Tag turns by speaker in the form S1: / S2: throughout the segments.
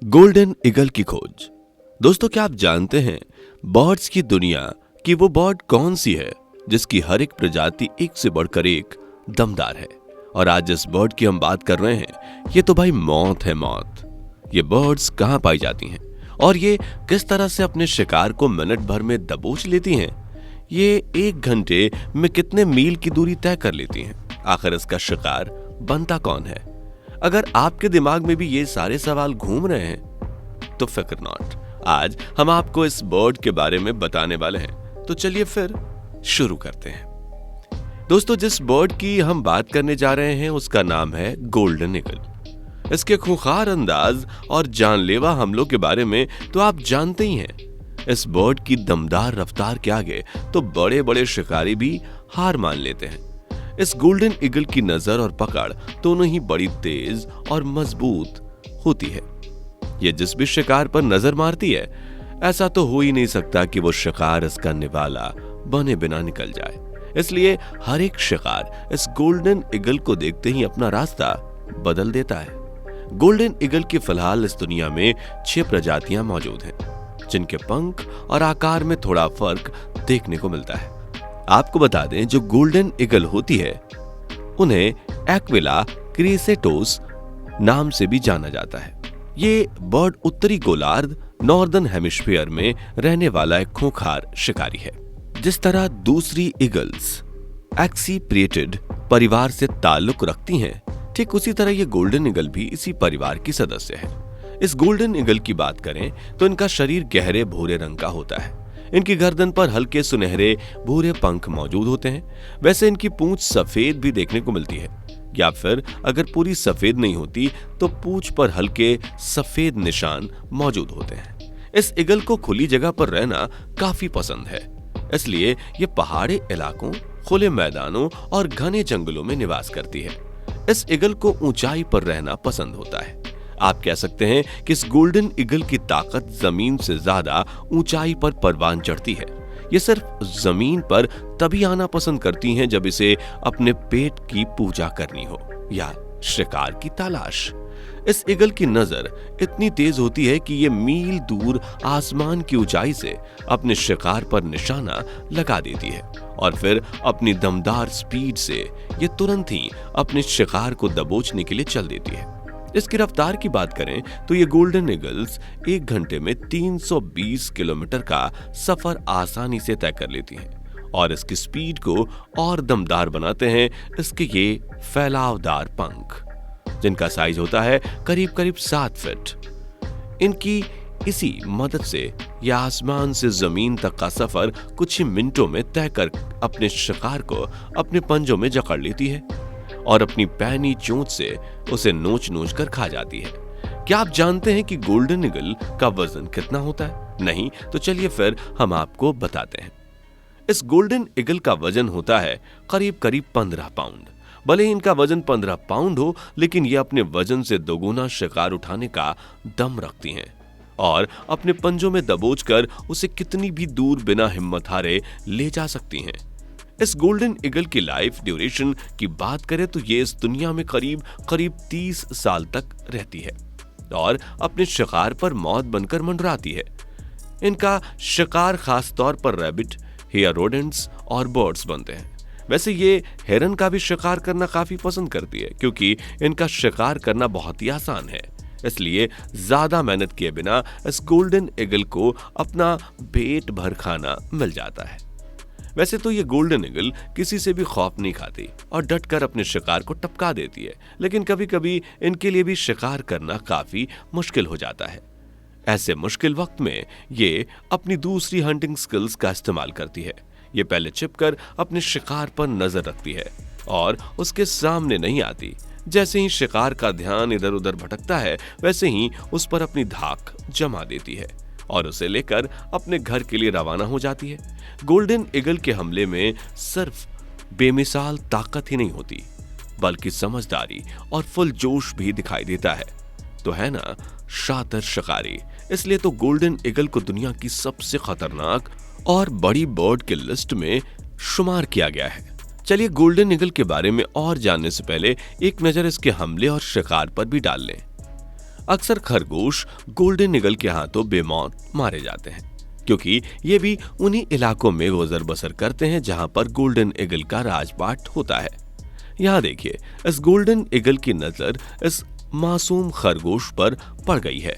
S1: Golden eagle की खोज। दोस्तों, क्या आप जानते हैं बर्ड्स की दुनिया की वो बर्ड कौन सी है जिसकी हर एक प्रजाति एक से बढ़कर एक दमदार है। और आज जिस बर्ड की हम बात कर रहे हैं ये तो भाई मौत है, मौत। ये बर्ड्स कहां पाई जाती हैं और ये किस तरह से अपने शिकार को मिनट भर में दबोच लेती हैं। ये एक घंटे में कितने मील की दूरी तय कर लेती हैं। आखिर इसका शिकार बनता कौन है? अगर आपके दिमाग में भी ये सारे सवाल घूम रहे हैं तो फिक्र नॉट, आज हम आपको इस बर्ड के बारे में बताने वाले हैं। तो चलिए फिर शुरू करते हैं। दोस्तों, जिस बर्ड की हम बात करने जा रहे हैं उसका नाम है गोल्डन ईगल। इसके खूंखार अंदाज और जानलेवा हमलों के बारे में तो आप जानते ही हैं। इस बर्ड की दमदार रफ्तार के आगे तो बड़े बड़े शिकारी भी हार मान लेते हैं। इस गोल्डन ईगल की नजर और पकड़ दोनों ही बड़ी तेज और मजबूत होती है। ये जिस भी शिकार पर नजर मारती है ऐसा तो हो ही नहीं सकता कि वो शिकार इसका निवाला बने बिना निकल जाए। इसलिए हर एक शिकार इस गोल्डन ईगल को देखते ही अपना रास्ता बदल देता है। गोल्डन ईगल की फिलहाल इस दुनिया में 6 प्रजातियां मौजूद हैं, जिनके पंख और आकार में थोड़ा फर्क देखने को मिलता है। आपको बता दें, जो गोल्डन ईगल होती है उन्हें एक्विला क्रिसेटोस नाम से भी जाना जाता है। ये बर्ड उत्तरी गोलार्ध नॉर्दर्न हेमिस्फीयर में रहने वाला एक खूंखार शिकारी है। जिस तरह दूसरी ईगल्स एक्सीप्रिएटेड परिवार से ताल्लुक रखती हैं, ठीक उसी तरह ये गोल्डन ईगल भी इसी परिवार की सदस्य है। इस गोल्डन ईगल की बात करें तो इनका शरीर गहरे भूरे रंग का होता है। इनकी गर्दन पर हल्के सुनहरे भूरे पंख मौजूद होते हैं। वैसे इनकी पूंछ सफेद भी देखने को मिलती है, या फिर अगर पूरी सफेद नहीं होती तो पूंछ पर हल्के सफेद निशान मौजूद होते हैं। इस ईगल को खुली जगह पर रहना काफी पसंद है, इसलिए ये पहाड़ी इलाकों, खुले मैदानों और घने जंगलों में निवास करती है। इस ईगल को ऊंचाई पर रहना पसंद होता है। आप कह सकते हैं कि इस गोल्डन ईगल की ताकत जमीन से ज्यादा ऊंचाई पर परवान चढ़ती है। ये सिर्फ जमीन पर तभी आना पसंद करती हैं जब इसे अपने पेट की पूजा करनी हो या शिकार की तलाश। इस ईगल की नजर इतनी तेज होती है कि ये मील दूर आसमान की ऊंचाई से अपने शिकार पर निशाना लगा देती है और फिर अपनी दमदार स्पीड से ये तुरंत ही अपने शिकार को दबोचने के लिए चल देती है। इसकी रफ्तार की बात करें तो ये गोल्डन ईगल्स एक घंटे में 320 किलोमीटर का सफर आसानी से तय कर लेती हैं और इसकी स्पीड को और दमदार बनाते हैं इसके ये फैलावदार पंख, जिनका साइज होता है करीब करीब 7 फीट। इनकी इसी मदद से यह आसमान से जमीन तक का सफर कुछ ही मिनटों में तय कर अपने शिकार को अपने पंजों में जकड़ लेती है और अपनी पैनी चोंच से उसे नोच नोच कर खा जाती है। क्या आप जानते हैं कि गोल्डन ईगल का वजन कितना होता है? नहीं तो चलिए फिर हम आपको बताते हैं। इस गोल्डन ईगल का वजन होता है करीब करीब 15 पाउंड। भले ही इनका वजन 15 पाउंड हो, लेकिन ये अपने वजन से दोगुना शिकार उठाने का दम रखती हैं और अपने पंजों में दबोचकर उसे कितनी भी दूर बिना हिम्मत हारे ले जा सकती हैं। इस गोल्डन ईगल की लाइफ ड्यूरेशन की बात करें तो ये इस दुनिया में करीब करीब 30 साल तक रहती है और अपने शिकार पर मौत बनकर मंडराती है। इनका शिकार खास तौर पर रैबिट, हेयर रोडेंट्स और बर्ड्स बनते हैं। वैसे ये हेरन का भी शिकार करना काफी पसंद करती है, क्योंकि इनका शिकार करना बहुत ही आसान है। इसलिए ज्यादा मेहनत किए बिना इस गोल्डन ईगल को अपना पेट भर खाना मिल जाता है। वैसे तो ये गोल्डन ईगल किसी से भी खौफ नहीं खाती और डटकर अपने शिकार को टपका देती है, लेकिन कभी कभी इनके लिए भी शिकार करना काफी मुश्किल हो जाता है। ऐसे मुश्किल वक्त में ये अपनी दूसरी हंटिंग स्किल्स का इस्तेमाल करती है। ये पहले छिपकर अपने शिकार पर नजर रखती है और उसके सामने नहीं आती। जैसे ही शिकार का ध्यान इधर उधर भटकता है, वैसे ही उस पर अपनी धाक जमा देती है और उसे लेकर अपने घर के लिए रवाना हो जाती है। गोल्डन ईगल के हमले में सिर्फ बेमिसाल ताकत ही नहीं होती, बल्कि समझदारी और फुल जोश भी दिखाई देता है। तो है ना शातिर शिकारी। इसलिए तो गोल्डन ईगल को दुनिया की सबसे खतरनाक और बड़ी बर्ड की लिस्ट में शुमार किया गया है। चलिए गोल्डन ईगल के बारे में और जानने से पहले एक नजर इसके हमले और शिकार पर भी डाल लें। अक्सर खरगोश गोल्डन ईगल के हाथों बेमौत मारे जाते हैं, क्योंकि ये भी उन्हीं इलाकों में गुजर बसर करते हैं जहां पर गोल्डन ईगल का राजपाट होता है। यहाँ देखिए, इस गोल्डन ईगल की नजर इस मासूम खरगोश पर पड़ गई है,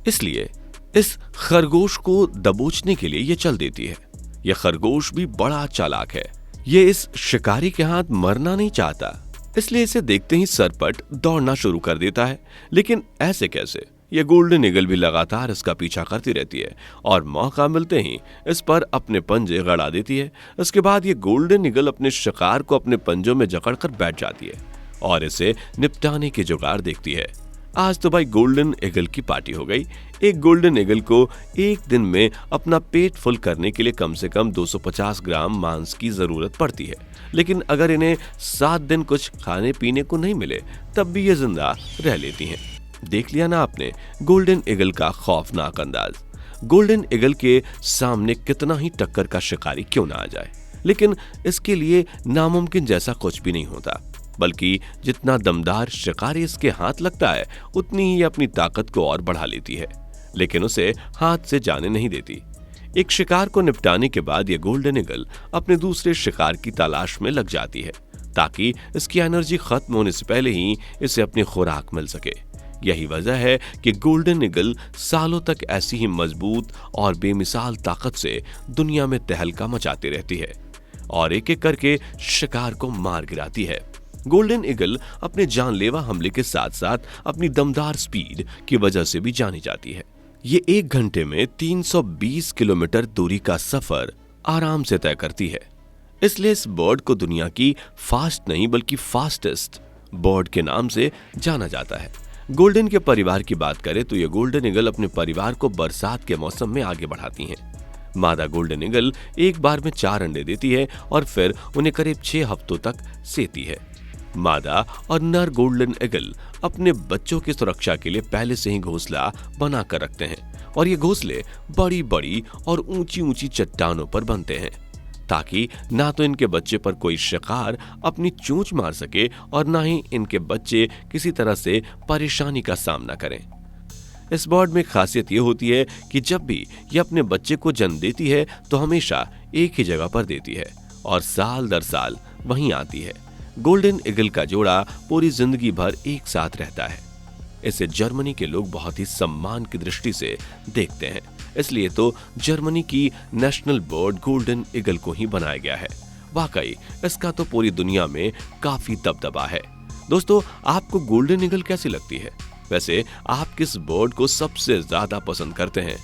S1: इसलिए इस खरगोश को दबोचने के लिए ये चल देती है। यह खरगोश भी बड़ा चालाक है, ये इस शिकारी के हाथ मरना नहीं चाहता, इसलिए इसे देखते ही सरपट दौड़ना शुरू कर देता है। लेकिन ऐसे कैसे? ये गोल्डन ईगल भी लगातार इसका पीछा करती रहती है और मौका मिलते ही इस पर अपने पंजे गड़ा देती है। इसके बाद ये गोल्डन ईगल अपने शिकार को अपने पंजों में जकड़कर बैठ जाती है और इसे निपटाने की जुगाड़ देखती है। आज तो भाई गोल्डन ईगल की पार्टी हो गई। एक गोल्डन ईगल को एक दिन में अपना पेट फुल करने के लिए कम से कम 250 ग्राम मांस की जरूरत पड़ती है, लेकिन अगर इन्हें 7 दिन कुछ खाने पीने को नहीं मिले तब भी ये जिंदा रह लेती हैं। देख लिया ना आपने गोल्डन ईगल का खौफनाक अंदाज। गोल्डन ईगल के सामने कितना ही टक्कर का शिकारी क्यों ना आ जाए, लेकिन इसके लिए नामुमकिन जैसा कुछ भी नहीं होता, बल्कि जितना दमदार शिकारी इसके हाथ लगता है उतनी ही अपनी ताकत को और बढ़ा लेती है, लेकिन उसे हाथ से जाने नहीं देती। एक शिकार को निपटाने के बाद यह गोल्डन ईगल अपने दूसरे शिकार की तलाश में लग जाती है, ताकि इसकी एनर्जी खत्म होने से पहले ही इसे अपनी खुराक मिल सके। यही वजह है कि गोल्डन ईगल सालों तक ऐसी ही मजबूत और बेमिसाल ताकत से दुनिया में तहलका मचाती रहती है और एक एक करके शिकार को मार गिराती है। गोल्डन ईगल अपने जानलेवा हमले के साथ साथ अपनी दमदार स्पीड की वजह से भी जानी जाती है। ये 1 घंटे में 320 किलोमीटर दूरी का सफर आराम से तय करती है, इसलिए इस बर्ड को दुनिया की फास्ट नहीं बल्कि फास्टेस्ट बर्ड के नाम से जाना जाता है। गोल्डन के परिवार की बात करें तो ये गोल्डन ईगल अपने परिवार को बरसात के मौसम में आगे बढ़ाती हैं। मादा गोल्डन ईगल एक बार में 4 अंडे देती है और फिर उन्हें करीब 6 हफ्तों तक सेती है। मादा और नर गोल्डन ईगल अपने बच्चों की सुरक्षा के लिए पहले से ही घोंसला बनाकर रखते हैं और ये घोंसले बड़ी बड़ी और ऊंची ऊंची चट्टानों पर बनते हैं, ताकि ना तो इनके बच्चे पर कोई शिकार अपनी चोंच मार सके और ना ही इनके बच्चे किसी तरह से परेशानी का सामना करें। इस बर्ड में खासियत ये होती है कि जब भी ये अपने बच्चे को जन्म देती है तो हमेशा एक ही जगह पर देती है और साल दर साल वहीं आती है। गोल्डन ईगल का जोड़ा पूरी जिंदगी भर एक साथ रहता है। इसे जर्मनी के लोग बहुत ही सम्मान की दृष्टि से देखते हैं, इसलिए तो जर्मनी की नेशनल बर्ड गोल्डन ईगल को ही बनाया गया है। वाकई इसका तो पूरी दुनिया में काफी दबदबा है। दोस्तों, आपको गोल्डन ईगल कैसी लगती है? वैसे आप किस बर्ड को सबसे ज्यादा पसंद करते हैं?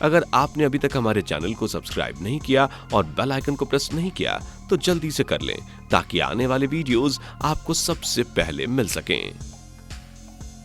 S1: अगर आपने अभी तक हमारे चैनल को सब्सक्राइब नहीं किया और बेल आइकन को प्रेस नहीं किया तो जल्दी से कर लें, ताकि आने वाले वीडियोस आपको सबसे पहले मिल सकें।